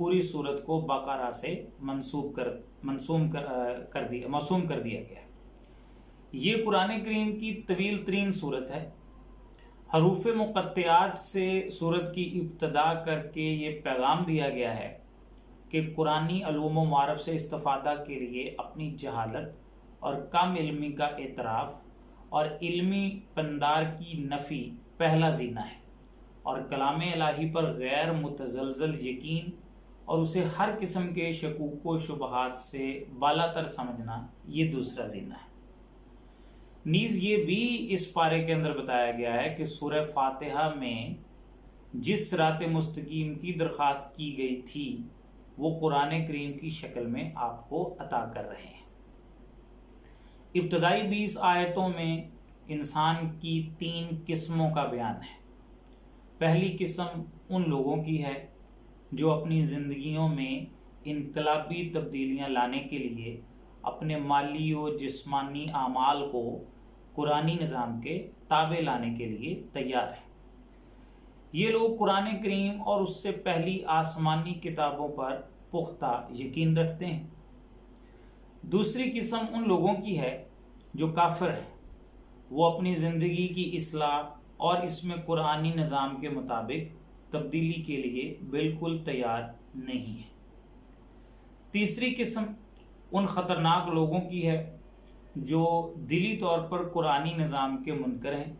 پوری صورت کو بقرہ سے موسوم کر دیا گیا. یہ قرآن کریم کی طویل ترین صورت ہے. حروف مقطعات سے صورت کی ابتدا کر کے یہ پیغام دیا گیا ہے کہ قرآنی علوم و معارف سے استفادہ کے لیے اپنی جہالت اور کم علمی کا اعتراف اور علمی پندار کی نفی پہلا زینہ ہے، اور کلام الہی پر غیر متزلزل یقین اور اسے ہر قسم کے شکوک و شبہات سے بالا تر سمجھنا یہ دوسرا زینہ ہے. نیز یہ بھی اس پارے کے اندر بتایا گیا ہے کہ سورہ فاتحہ میں جس صراط مستقیم کی درخواست کی گئی تھی وہ قرآن کریم کی شکل میں آپ کو عطا کر رہے ہیں. ابتدائی 20 آیتوں میں انسان کی 3 قسموں کا بیان ہے. پہلی قسم ان لوگوں کی ہے جو اپنی زندگیوں میں انقلابی تبدیلیاں لانے کے لیے اپنے مالی و جسمانی اعمال کو قرآنی نظام کے تابع لانے کے لیے تیار ہیں. یہ لوگ قرآن کریم اور اس سے پہلی آسمانی کتابوں پر پختہ یقین رکھتے ہیں. دوسری قسم ان لوگوں کی ہے جو کافر ہیں. وہ اپنی زندگی کی اصلاح اور اس میں قرآنی نظام کے مطابق تبدیلی کے لیے بالکل تیار نہیں ہے. تیسری قسم ان خطرناک لوگوں کی ہے جو دلی طور پر قرآنی نظام کے منکر ہیں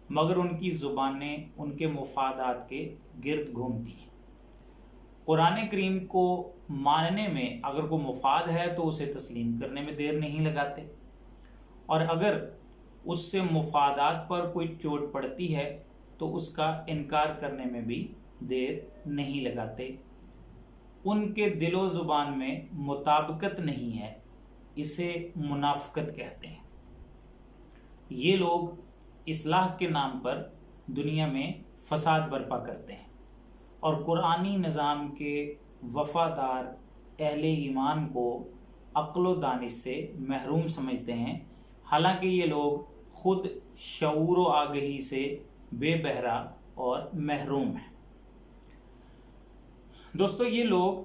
مگر ان کی زبانیں ان کے مفادات کے گرد گھومتی ہیں. قرآن کریم کو ماننے میں اگر کوئی مفاد ہے تو اسے تسلیم کرنے میں دیر نہیں لگاتے، اور اگر اس سے مفادات پر کوئی چوٹ پڑتی ہے تو اس کا انکار کرنے میں بھی دیر نہیں لگاتے. ان کے دل و زبان میں مطابقت نہیں ہے، اسے منافقت کہتے ہیں. یہ لوگ اصلاح کے نام پر دنیا میں فساد برپا کرتے ہیں اور قرآنی نظام کے وفادار اہل ایمان کو عقل و دانش سے محروم سمجھتے ہیں، حالانکہ یہ لوگ خود شعور و آگہی سے بے بہرا اور محروم ہیں. دوستو، یہ لوگ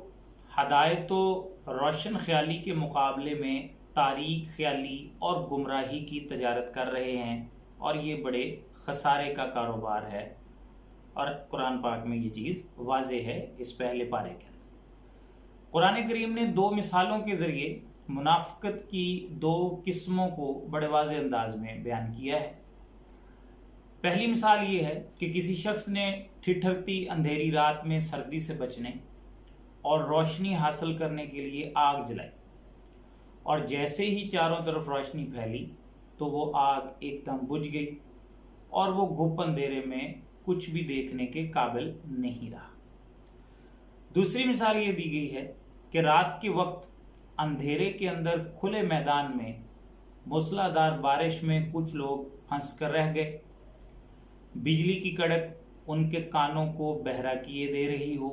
ہدایت و روشن خیالی کے مقابلے میں تاریک خیالی اور گمراہی کی تجارت کر رہے ہیں، اور یہ بڑے خسارے کا کاروبار ہے، اور قرآن پاک میں یہ چیز واضح ہے. اس پہلے پارے کے اندر قرآن کریم نے 2 مثالوں کے ذریعے منافقت کی 2 قسموں کو بڑے واضح انداز میں بیان کیا ہے. پہلی مثال یہ ہے کہ کسی شخص نے ٹھٹھرتی اندھیری رات میں سردی سے بچنے اور روشنی حاصل کرنے کے لیے آگ جلائی، اور جیسے ہی چاروں طرف روشنی پھیلی تو وہ آگ ایک دم بجھ گئی اور وہ گپ اندھیرے میں کچھ بھی دیکھنے کے قابل نہیں رہا. دوسری مثال یہ دی گئی ہے کہ رات کے وقت اندھیرے کے اندر کھلے میدان میں موسلا دھار بارش میں کچھ لوگ پھنس کر رہ گئے. بجلی کی کڑک ان کے کانوں کو بہرا کیے دے رہی ہو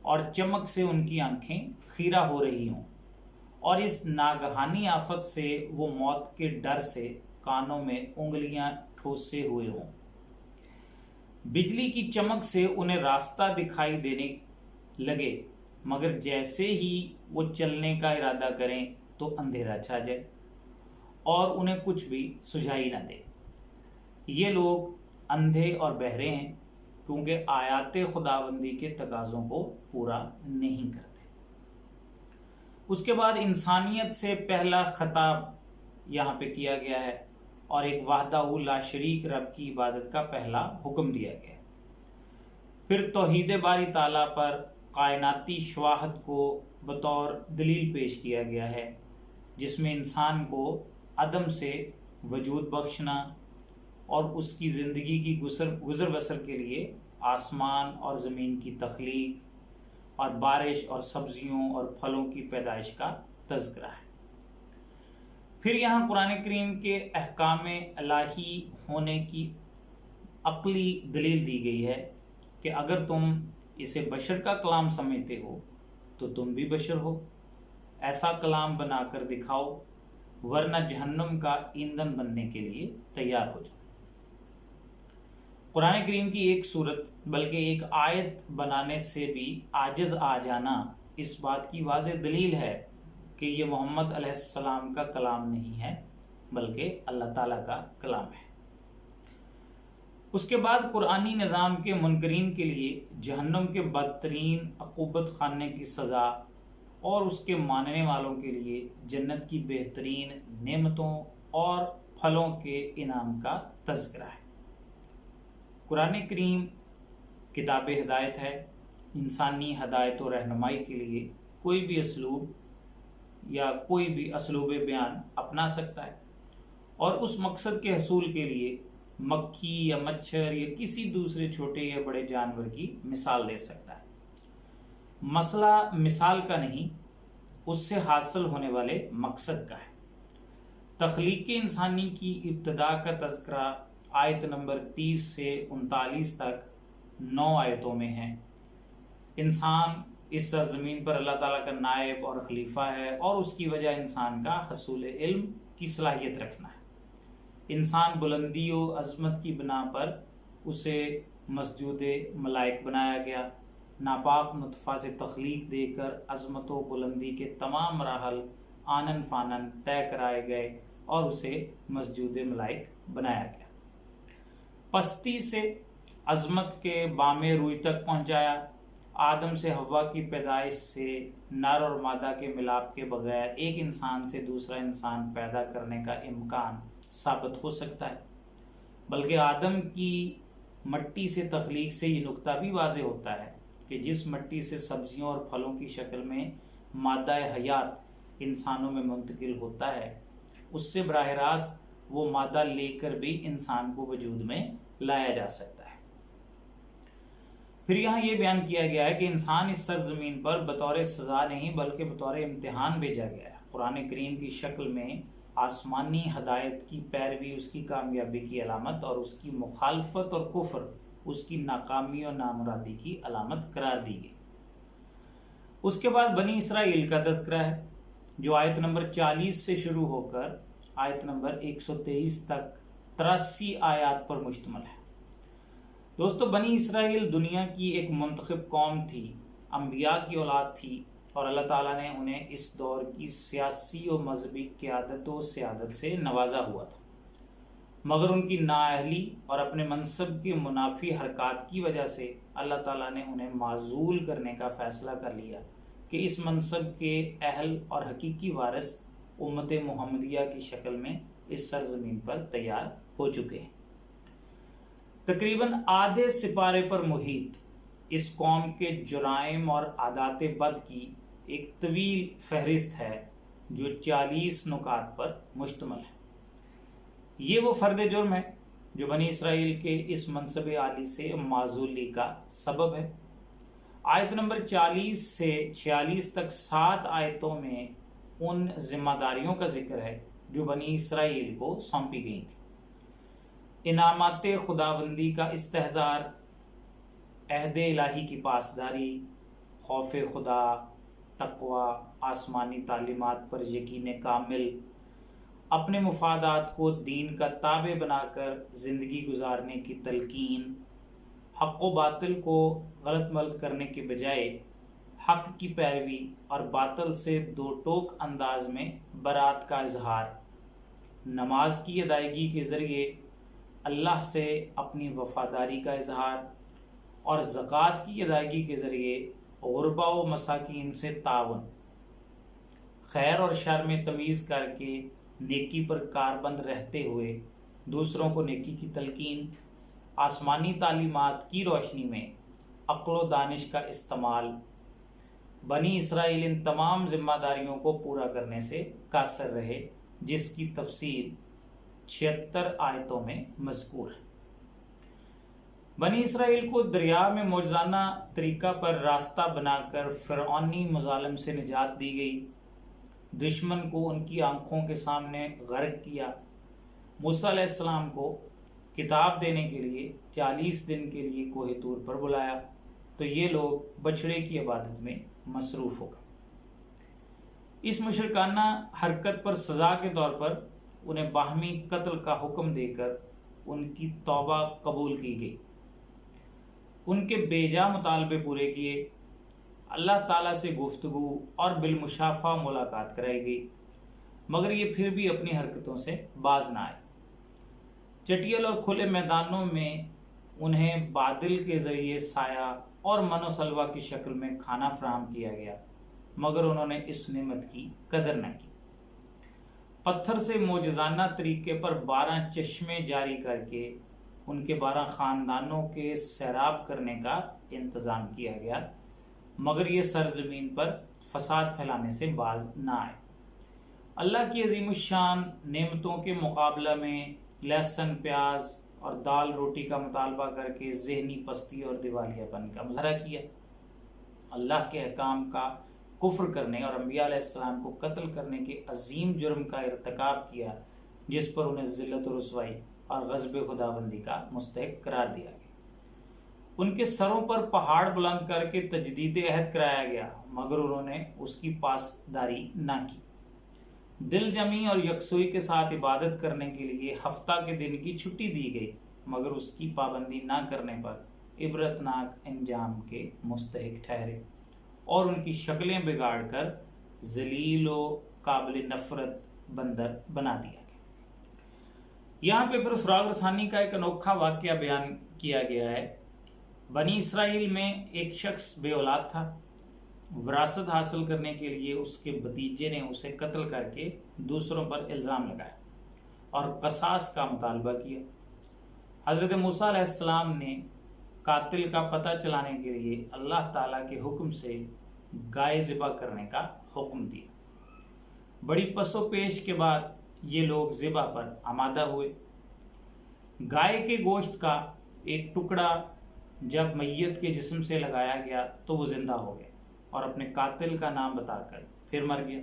اور چمک سے ان کی آنکھیں خیرہ ہو رہی ہوں، اور اس ناگہانی آفت سے وہ موت کے ڈر سے کانوں میں انگلیاں ٹھوسے ہوئے ہوں. بجلی کی چمک سے انہیں راستہ دکھائی دینے لگے، مگر جیسے ہی وہ چلنے کا ارادہ کریں تو اندھیرا چھا جائے اور انہیں کچھ بھی سجھائی نہ دے. یہ لوگ اندھے اور بہرے ہیں کیونکہ آیات خداوندی کے تقاضوں کو پورا نہیں کرتے. اس کے بعد انسانیت سے پہلا خطاب یہاں پہ کیا گیا ہے اور ایک وحدہ لا شریک رب کی عبادت کا پہلا حکم دیا گیا. پھر توحید باری تعالیٰ پر کائناتی شواہد کو بطور دلیل پیش کیا گیا ہے، جس میں انسان کو عدم سے وجود بخشنا اور اس کی زندگی کی گزر بسر کے لیے آسمان اور زمین کی تخلیق اور بارش اور سبزیوں اور پھلوں کی پیدائش کا تذکرہ ہے. پھر یہاں قرآن کریم کے احکام الہی ہونے کی عقلی دلیل دی گئی ہے کہ اگر تم اسے بشر کا کلام سمجھتے ہو تو تم بھی بشر ہو، ایسا کلام بنا کر دکھاؤ ورنہ جہنم کا ایندھن بننے کے لیے تیار ہو جاؤ. قرآن کریم کی ایک صورت بلکہ ایک آیت بنانے سے بھی عاجز آ جانا اس بات کی واضح دلیل ہے کہ یہ محمد علیہ السلام کا کلام نہیں ہے بلکہ اللہ تعالیٰ کا کلام ہے۔ اس کے بعد قرآنی نظام کے منکرین کے لیے جہنم کے بدترین عقوبت خانے کی سزا اور اس کے ماننے والوں کے لیے جنت کی بہترین نعمتوں اور پھلوں کے انعام کا تذکرہ ہے۔ قرآن کریم کتاب ہدایت ہے۔ انسانی ہدایت و رہنمائی کے لیے کوئی بھی اسلوب یا کوئی بھی اسلوب بیان اپنا سکتا ہے اور اس مقصد کے حصول کے لیے مکھی یا مچھر یا کسی دوسرے چھوٹے یا بڑے جانور کی مثال دے سکتا ہے۔ مسئلہ مثال کا نہیں، اس سے حاصل ہونے والے مقصد کا ہے۔ تخلیق انسانی کی ابتدا کا تذکرہ آیت نمبر 30 سے 39 تک 9 آیتوں میں ہے۔ انسان اس سرزمین پر اللہ تعالیٰ کا نائب اور خلیفہ ہے اور اس کی وجہ انسان کا حصول علم کی صلاحیت رکھنا ہے۔ انسان بلندی و عظمت کی بنا پر اسے مسجود ملائک بنایا گیا۔ ناپاک نطفہ سے تخلیق دے کر عظمت و بلندی کے تمام مراحل آنن فانن طے کرائے گئے اور اسے مسجود ملائک بنایا گیا۔ پستی سے عظمت کے بام روئی تک پہنچایا۔ آدم سے حوا کی پیدائش سے نر اور مادہ کے ملاپ کے بغیر ایک انسان سے دوسرا انسان پیدا کرنے کا امکان ثابت ہو سکتا ہے، بلکہ آدم کی مٹی سے تخلیق سے یہ نقطہ بھی واضح ہوتا ہے کہ جس مٹی سے سبزیوں اور پھلوں کی شکل میں مادہ حیات انسانوں میں منتقل ہوتا ہے، اس سے براہ راست وہ مادہ لے کر بھی انسان کو وجود میں لایا جا سکتا ہے۔ پھر یہاں یہ بیان کیا گیا ہے کہ انسان اس سرزمین پر بطور سزا نہیں بلکہ بطور امتحان بھیجا گیا ہے۔ قرآن کریم کی شکل میں آسمانی ہدایت کی پیروی اس کی کامیابی کی علامت اور اس کی مخالفت اور کفر اس کی ناکامی اور نامرادی کی علامت قرار دی گئی۔ اس کے بعد بنی اسرائیل کا تذکرہ ہے جو آیت نمبر 40 سے شروع ہو کر آیت نمبر 123 تک 83 آیات پر مشتمل ہے۔ دوستو، بنی اسرائیل دنیا کی ایک منتخب قوم تھی، انبیاء کی اولاد تھی اور اللہ تعالیٰ نے انہیں اس دور کی سیاسی و مذہبی قیادت و سیادت سے نوازا ہوا تھا، مگر ان کی نااہلی اور اپنے منصب کی منافی حرکات کی وجہ سے اللہ تعالیٰ نے انہیں معزول کرنے کا فیصلہ کر لیا کہ اس منصب کے اہل اور حقیقی وارث امت محمدیہ کی شکل میں اس سرزمین پر تیار ہو چکے ہیں۔ تقریباً آدھے سپارے پر محیط اس قوم کے جرائم اور عادات بد کی ایک طویل فہرست ہے جو 40 نکات پر مشتمل ہے۔ یہ وہ فرد جرم ہے جو بنی اسرائیل کے اس منصب عالی سے معزولی کا سبب ہے۔ آیت نمبر 40 سے 46 تک 7 آیتوں میں ان ذمہ داریوں کا ذکر ہے جو بنی اسرائیل کو سونپی گئی تھی۔ انعامات خداوندی کا استحضار، عہد الہی کی پاسداری، خوف خدا، تقوی، آسمانی تعلیمات پر یقین کامل، اپنے مفادات کو دین کا تابع بنا کر زندگی گزارنے کی تلقین، حق و باطل کو غلط ملت کرنے کے بجائے حق کی پیروی اور باطل سے دو ٹوک انداز میں برات کا اظہار، نماز کی ادائیگی کے ذریعے اللہ سے اپنی وفاداری کا اظہار اور زکوٰۃ کی ادائیگی کے ذریعے غربا و مساکین سے تعاون، خیر اور شر میں تمیز کر کے نیکی پر کاربند رہتے ہوئے دوسروں کو نیکی کی تلقین، آسمانی تعلیمات کی روشنی میں عقل و دانش کا استعمال۔ بنی اسرائیل ان تمام ذمہ داریوں کو پورا کرنے سے قاصر رہے، جس کی تفصیل 76 آیتوں میں مذکور ہے۔ بنی اسرائیل کو دریا میں معجزانہ طریقہ پر راستہ بنا کر فرعونی مظالم سے نجات دی گئی، دشمن کو ان کی آنکھوں کے سامنے غرق کیا۔ موسیٰ علیہ السلام کو کتاب دینے کے لیے 40 دن کے لیے کوہ طور پر بلایا تو یہ لوگ بچھڑے کی عبادت میں مصروف ہو گئے۔ اس مشرکانہ حرکت پر سزا کے طور پر انہیں باہمی قتل کا حکم دے کر ان کی توبہ قبول کی گئی، ان کے بیجا مطالبے پورے کیے، اللہ تعالیٰ سے گفتگو اور بالمشافہ ملاقات کرائی گئی، مگر یہ پھر بھی اپنی حرکتوں سے باز نہ آئے۔ چٹیل اور کھلے میدانوں میں انہیں بادل کے ذریعے سایہ اور من و سلوہ کی شکل میں کھانا فراہم کیا گیا، مگر انہوں نے اس نعمت کی قدر نہ کی۔ پتھر سے معجزانہ طریقے پر 12 چشمے جاری کر کے ان کے 12 خاندانوں کے سیراب کرنے کا انتظام کیا گیا، مگر یہ سرزمین پر فساد پھیلانے سے باز نہ آئے۔ اللہ کی عظیم الشان نعمتوں کے مقابلہ میں لہسن پیاز اور دال روٹی کا مطالبہ کر کے ذہنی پستی اور دیوالیہ پن کا مظاہرہ کیا، اللہ کے احکام کا کفر کرنے اور انبیاء علیہ السلام کو قتل کرنے کے عظیم جرم کا ارتکاب کیا، جس پر انہیں ذلت و رسوائی اور غضب خداوندی کا مستحق قرار دیا گیا۔ ان کے سروں پر پہاڑ بلند کر کے تجدید عہد کرایا گیا، مگر انہوں نے اس کی پاسداری نہ کی۔ دل جمی اور یکسوئی کے ساتھ عبادت کرنے کے لیے ہفتہ کے دن کی چھٹی دی گئی، مگر اس کی پابندی نہ کرنے پر عبرتناک انجام کے مستحق ٹھہرے اور ان کی شکلیں بگاڑ کر ذلیل و قابل نفرت بندر بنا دیا گیا۔ یہاں پہ پھر سراغ رسانی کا ایک انوکھا واقعہ بیان کیا گیا ہے۔ بنی اسرائیل میں ایک شخص بے اولاد تھا، وراثت حاصل کرنے کے لیے اس کے بھتیجے نے اسے قتل کر کے دوسروں پر الزام لگایا اور قصاص کا مطالبہ کیا۔ حضرت موسیٰ علیہ السلام نے قاتل کا پتہ چلانے کے لیے اللہ تعالیٰ کے حکم سے گائے ذبح کرنے کا حکم دیا۔ بڑی پس و پیش کے بعد یہ لوگ ذبح پر آمادہ ہوئے۔ گائے کے گوشت کا ایک ٹکڑا جب میت کے جسم سے لگایا گیا تو وہ زندہ ہو گیا اور اپنے قاتل کا نام بتا کر پھر مر گیا۔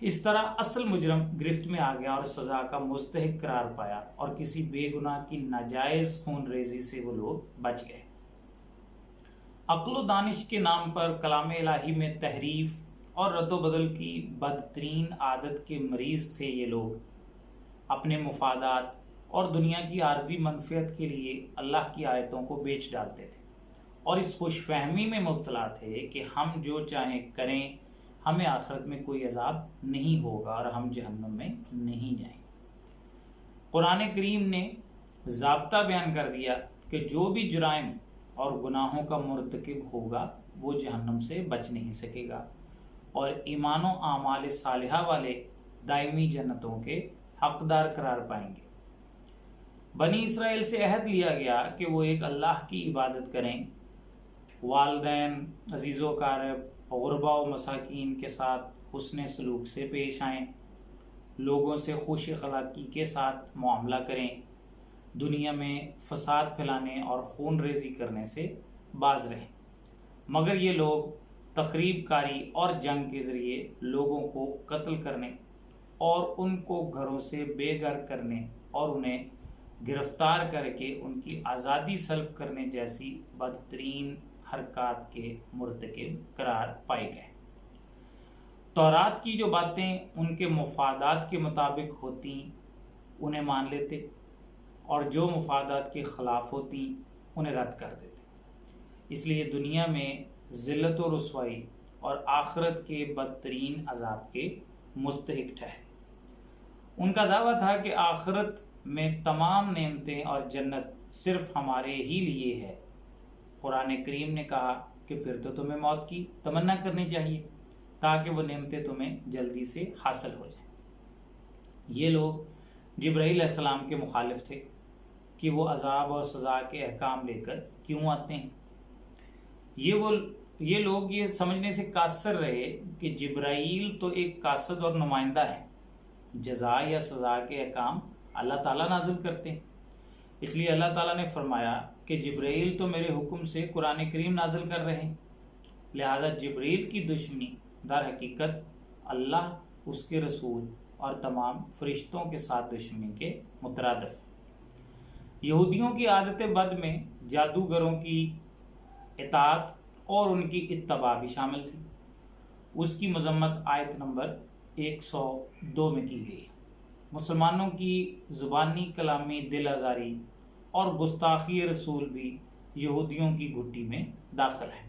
اس طرح اصل مجرم گرفت میں آ گیا اور سزا کا مستحق قرار پایا، اور کسی بے گناہ کی ناجائز خون ریزی سے وہ لوگ بچ گئے۔ عقل و دانش کے نام پر کلام الہی میں تحریف اور رد و بدل کی بدترین عادت کے مریض تھے یہ لوگ۔ اپنے مفادات اور دنیا کی عارضی منفعت کے لیے اللہ کی آیتوں کو بیچ ڈالتے تھے، اور اس خوش فہمی میں مبتلا تھے کہ ہم جو چاہیں کریں، ہمیں آخرت میں کوئی عذاب نہیں ہوگا اور ہم جہنم میں نہیں جائیں۔ قرآن کریم نے ضابطہ بیان کر دیا کہ جو بھی جرائم اور گناہوں کا مرتکب ہوگا وہ جہنم سے بچ نہیں سکے گا، اور ایمان و اعمال صالحہ والے دائمی جنتوں کے حقدار قرار پائیں گے۔ بنی اسرائیل سے عہد لیا گیا کہ وہ ایک اللہ کی عبادت کریں، والدین، عزیز و اقارب، غربا و مساکین کے ساتھ حسن سلوک سے پیش آئیں، لوگوں سے خوش اخلاقی کے ساتھ معاملہ کریں، دنیا میں فساد پھیلانے اور خون ریزی کرنے سے باز رہیں۔ مگر یہ لوگ تخریب کاری اور جنگ کے ذریعے لوگوں کو قتل کرنے اور ان کو گھروں سے بے گھر کرنے اور انہیں گرفتار کر کے ان کی آزادی سلب کرنے جیسی بدترین حرکات کے مرتکب قرار پائے گئے۔ تورات کی جو باتیں ان کے مفادات کے مطابق ہوتی انہیں مان لیتے، اور جو مفادات کے خلاف ہوتی انہیں رد کر دیتے۔ اس لیے دنیا میں ذلت و رسوائی اور آخرت کے بدترین عذاب کے مستحق ٹھہرے۔ ان کا دعویٰ تھا کہ آخرت میں تمام نعمتیں اور جنت صرف ہمارے ہی لیے ہے۔ قرآن کریم نے کہا کہ پھر تو تمہیں موت کی تمنا کرنی چاہیے تاکہ وہ نعمتیں تمہیں جلدی سے حاصل ہو جائیں۔ یہ لوگ جبرائیل علیہ السلام کے مخالف تھے کہ وہ عذاب اور سزا کے احکام لے کر کیوں آتے ہیں۔ یہ لوگ یہ سمجھنے سے قاصر رہے کہ جبرائیل تو ایک قاصد اور نمائندہ ہے، جزا یا سزا کے احکام اللہ تعالیٰ نازل کرتے ہیں۔ اس لیے اللہ تعالیٰ نے فرمایا کہ جبرائیل تو میرے حکم سے قرآن کریم نازل کر رہے ہیں، لہذا جبرائیل کی دشمنی در حقیقت اللہ، اس کے رسول اور تمام فرشتوں کے ساتھ دشمنی کے مترادف ہے۔ یہودیوں کی عادت بد میں جادوگروں کی اطاعت اور ان کی اتباع بھی شامل تھی۔ اس کی مذمت آیت نمبر 102 میں کی گئی۔ مسلمانوں کی زبانی کلامی دل آزاری اور گستاخی رسول بھی یہودیوں کی گھٹی میں داخل ہے۔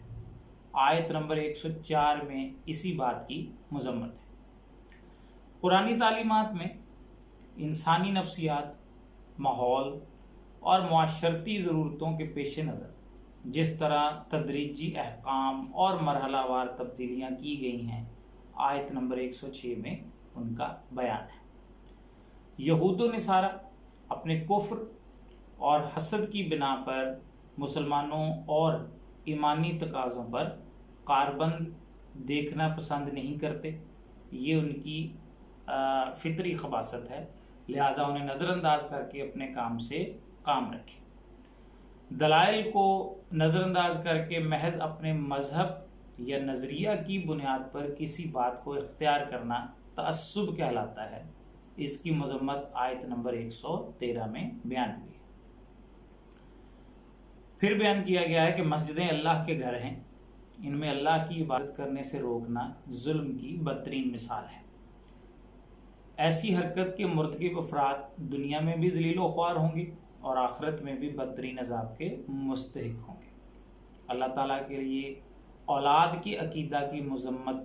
آیت نمبر 104 میں اسی بات کی مذمت ہے۔ قرآنی تعلیمات میں انسانی نفسیات، ماحول اور معاشرتی ضرورتوں کے پیش نظر جس طرح تدریجی احکام اور مرحلہ وار تبدیلیاں کی گئی ہیں، آیت نمبر 106 میں ان کا بیان ہے۔ یہود و نصارہ اپنے کفر اور حسد کی بنا پر مسلمانوں اور ایمانی تقاضوں پر کاربند دیکھنا پسند نہیں کرتے۔ یہ ان کی فطری خباثت ہے، لہٰذا انہیں نظر انداز کر کے اپنے کام سے کام رکھیں۔ دلائل کو نظر انداز کر کے محض اپنے مذہب یا نظریہ کی بنیاد پر کسی بات کو اختیار کرنا تعصب کہلاتا ہے۔ اس کی مذمت آیت نمبر 113 میں بیان ہوئی ہے۔ پھر بیان کیا گیا ہے کہ مسجدیں اللہ کے گھر ہیں، ان میں اللہ کی عبادت کرنے سے روکنا ظلم کی بدترین مثال ہے۔ ایسی حرکت کے مرتکب افراد دنیا میں بھی ذلیل و خوار ہوں گے اور آخرت میں بھی بدترین عذاب کے مستحق ہوں گے۔ اللہ تعالیٰ کے لیے اولاد کی عقیدہ کی مذمت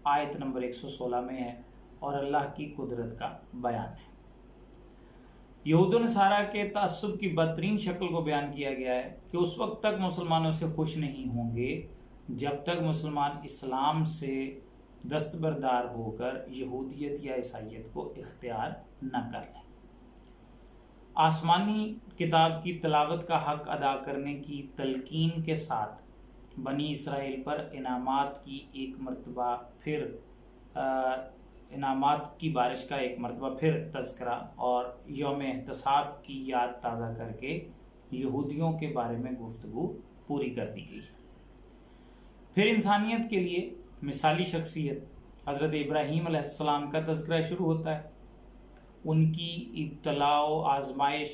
آیت نمبر 116 میں ہے اور اللہ کی قدرت کا بیان ہے۔ یہود و نصارہ کے تعصب کی بدترین شکل کو بیان کیا گیا ہے کہ اس وقت تک مسلمانوں سے خوش نہیں ہوں گے جب تک مسلمان اسلام سے دستبردار ہو کر یہودیت یا عیسائیت کو اختیار نہ کر لیں۔ آسمانی کتاب کی تلاوت کا حق ادا کرنے کی تلقین کے ساتھ بنی اسرائیل پر انعامات کی بارش کا ایک مرتبہ پھر تذکرہ اور یوم احتساب کی یاد تازہ کر کے یہودیوں کے بارے میں گفتگو پوری کر دی گئی۔ پھر انسانیت کے لیے مثالی شخصیت حضرت ابراہیم علیہ السلام کا تذکرہ شروع ہوتا ہے۔ ان کی ابتلاء و آزمائش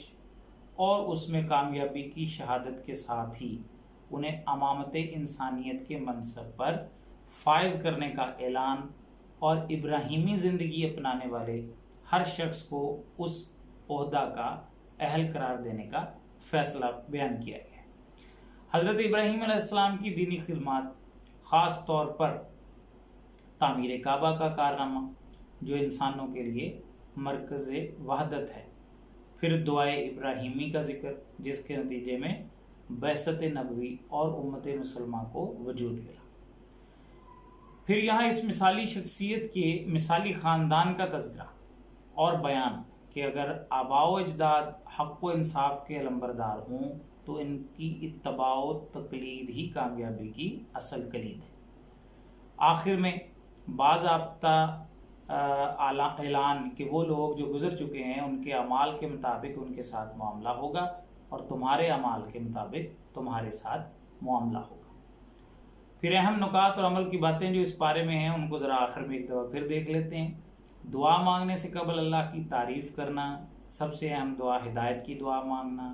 اور اس میں کامیابی کی شہادت کے ساتھ ہی انہیں امامت انسانیت کے منصب پر فائز کرنے کا اعلان اور ابراہیمی زندگی اپنانے والے ہر شخص کو اس عہدہ کا اہل قرار دینے کا فیصلہ بیان کیا گیا ہے۔ حضرت ابراہیم علیہ السلام کی دینی خدمات، خاص طور پر تعمیر کعبہ کا کارنامہ جو انسانوں کے لیے مرکز وحدت ہے، پھر دعائے ابراہیمی کا ذکر جس کے نتیجے میں بعثت نبوی اور امت مسلمہ کو وجود ملا۔ پھر یہاں اس مثالی شخصیت کے مثالی خاندان کا تذکرہ اور بیان کہ اگر آباء و اجداد حق و انصاف کے علمبردار ہوں تو ان کی اتباع و تقلید ہی کامیابی کی اصل کلید ہے۔ آخر میں باضابطہ اعلان کہ وہ لوگ جو گزر چکے ہیں ان کے اعمال کے مطابق ان کے ساتھ معاملہ ہوگا اور تمہارے اعمال کے مطابق تمہارے ساتھ معاملہ ہوگا۔ پھر اہم نکات اور عمل کی باتیں جو اس پارے میں ہیں ان کو ذرا آخر میں ایک دفعہ پھر دیکھ لیتے ہیں۔ دعا مانگنے سے قبل اللہ کی تعریف کرنا، سب سے اہم دعا ہدایت کی دعا مانگنا،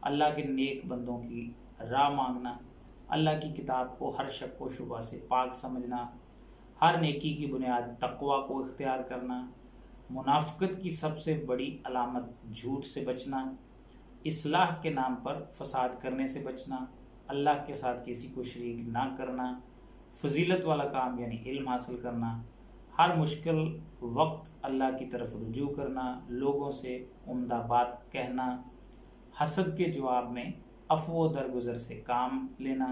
اللہ کے نیک بندوں کی راہ مانگنا، اللہ کی کتاب کو ہر شک و شبہ سے پاک سمجھنا، ہر نیکی کی بنیاد تقوی کو اختیار کرنا، منافقت کی سب سے بڑی علامت جھوٹ سے بچنا، اصلاح کے نام پر فساد کرنے سے بچنا، اللہ کے ساتھ کسی کو شریک نہ کرنا، فضیلت والا کام یعنی علم حاصل کرنا، ہر مشکل وقت اللہ کی طرف رجوع کرنا، لوگوں سے عمدہ بات کہنا، حسد کے جواب میں عفو و درگزر سے کام لینا،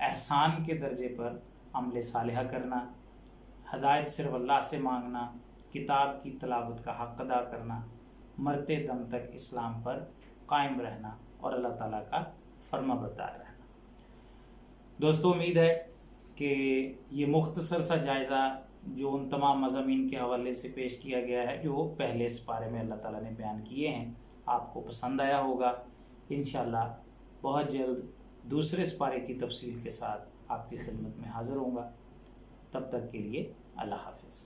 احسان کے درجے پر عمل صالحہ کرنا، ہدایت صرف اللہ سے مانگنا، کتاب کی تلاوت کا حق ادا کرنا، مرتے دم تک اسلام پر قائم رہنا اور اللہ تعالیٰ کا فرما بردار رہنا۔ دوستو، امید ہے کہ یہ مختصر سا جائزہ جو ان تمام مضامین کے حوالے سے پیش کیا گیا ہے جو پہلے اس بارے میں اللہ تعالیٰ نے بیان کیے ہیں آپ کو پسند آیا ہوگا۔ انشاءاللہ بہت جلد دوسرے سپارے کی تفصیل کے ساتھ آپ کی خدمت میں حاضر ہوں گا۔ تب تک کے لیے اللہ حافظ۔